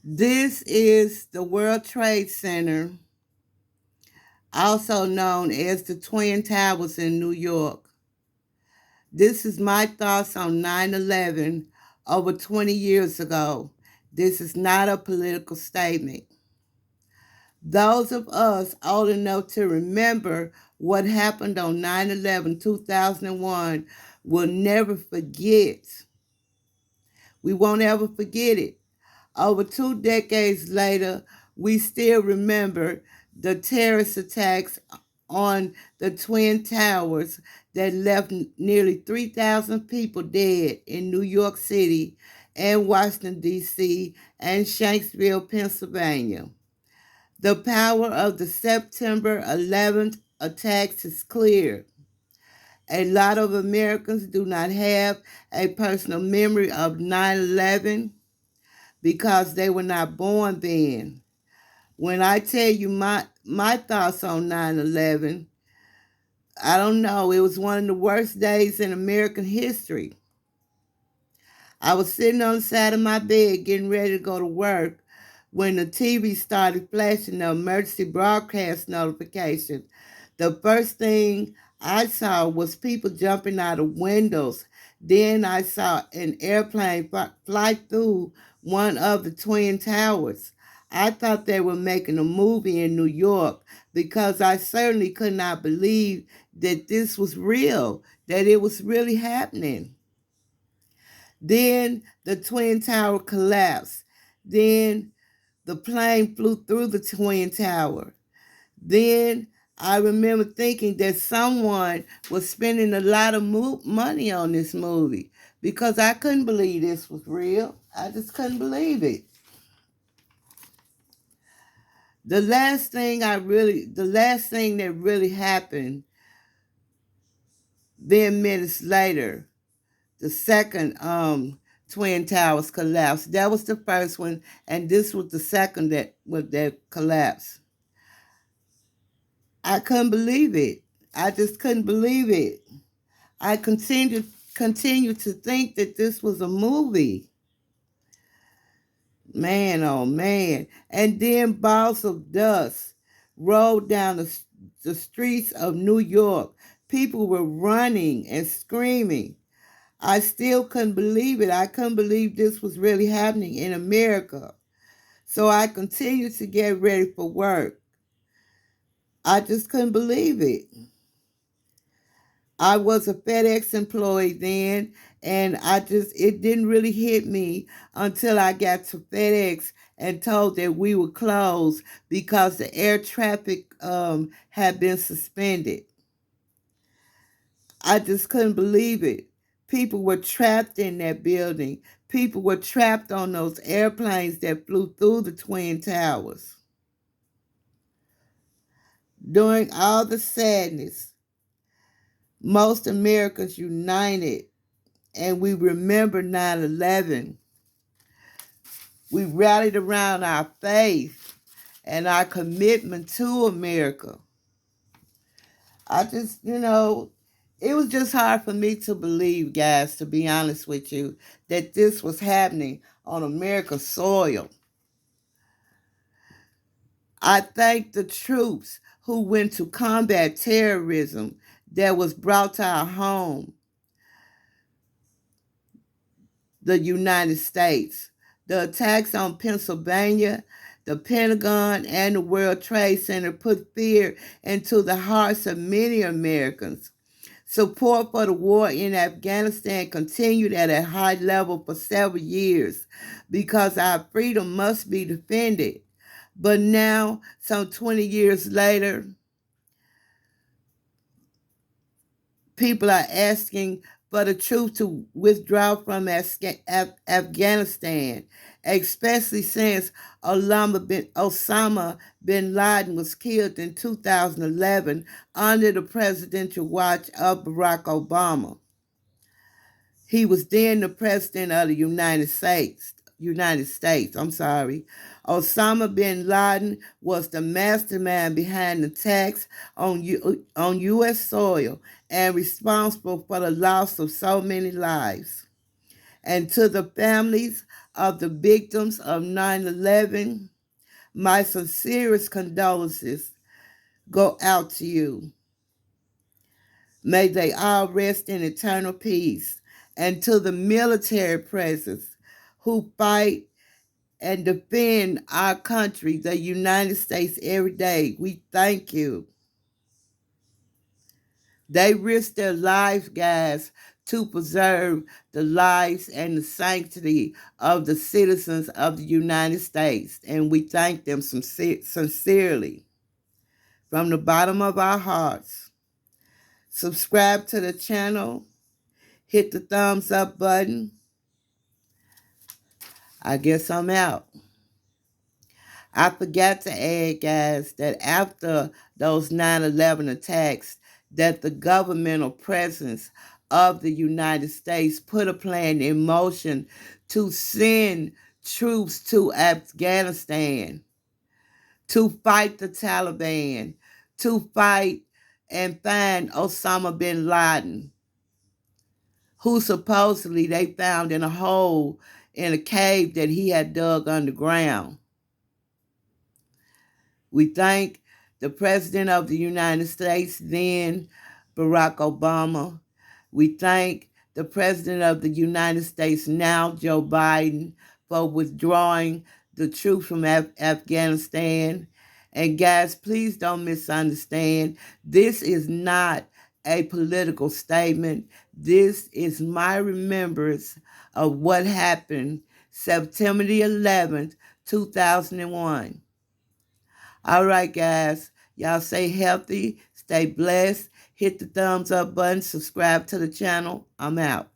This is the World Trade Center, also known as the Twin Towers in New York. This is my thoughts on 9/11 over 20 years ago. This is not a political statement. Those of us old enough to remember what happened on 9/11 2001 will never forget. We won't ever forget it. Over 2 decades later, we still remember the terrorist attacks on the Twin Towers that left nearly 3,000 people dead in New York City and Washington, D.C., and Shanksville, Pennsylvania. The power of the September 11th attacks is clear. A lot of Americans do not have a personal memory of 9/11 because they were not born then. When I tell you my thoughts on 9/11, I don't know, it was one of the worst days in American history. I was sitting on the side of my bed getting ready to go to work when the TV started flashing the emergency broadcast notification. The first thing I saw was people jumping out of windows. Then I saw an airplane fly through one of the Twin Towers. I thought they were making a movie in New York because I certainly could not believe that this was real, that it was really happening. Then the Twin Tower collapsed. Then the plane flew through the Twin Tower. Then I remember thinking that someone was spending a lot of money on this movie because I couldn't believe this was real. I just couldn't believe it. The last thing that really happened, then minutes later, the second Twin Towers collapsed. That was the first one, and this was the second that collapsed. I couldn't believe it. I just couldn't believe it. I continued to think that this was a movie. Man, oh man. And then balls of dust rolled down the streets of New York. People were running and screaming. I still couldn't believe it. I couldn't believe this was really happening in America. So I continued to get ready for work. I just couldn't believe it. I was a FedEx employee then, and it didn't really hit me until I got to FedEx and told that we were closed because the air traffic had been suspended. I just couldn't believe it. People were trapped in that building. People were trapped on those airplanes that flew through the Twin Towers. During all the sadness, most Americans united and we remember 9/11. We rallied around our faith and our commitment to America. I just, it was just hard for me to believe, guys, to be honest with you, that this was happening on America's soil. I thank the troops who went to combat terrorism that was brought to our home, the United States. The attacks on Pennsylvania, the Pentagon, and the World Trade Center put fear into the hearts of many Americans. Support for the war in Afghanistan continued at a high level for several years because our freedom must be defended. But now, some 20 years later, people are asking for the troops to withdraw from Afghanistan, especially since Osama bin Laden was killed in 2011 under the presidential watch of Barack Obama. He was then the president of the United States. Osama bin Laden was the mastermind behind the attacks on U.S. soil and responsible for the loss of so many lives. And to the families of the victims of 9/11, my sincerest condolences go out to you. May they all rest in eternal peace. And to the military presence who fight and defend our country, the United States, every day, we thank you. They risk their lives, guys, to preserve the lives and the sanctity of the citizens of the United States. And we thank them sincerely from the bottom of our hearts. Subscribe to the channel. Hit the thumbs up button. I guess I'm out. I forgot to add, guys, that after those 9/11 attacks, that the governmental presence of the United States put a plan in motion to send troops to Afghanistan to fight the Taliban, to fight and find Osama bin Laden, who supposedly they found in a hole in a cave that he had dug underground. We thank the President of the United States, then Barack Obama. We thank the President of the United States, now Joe Biden, for withdrawing the troops from Afghanistan. And guys, please don't misunderstand. This is not a political statement. This is my remembrance of what happened September the 11th, 2001. All right, guys. Y'all stay healthy, stay blessed. Hit the thumbs up button, subscribe to the channel. I'm out.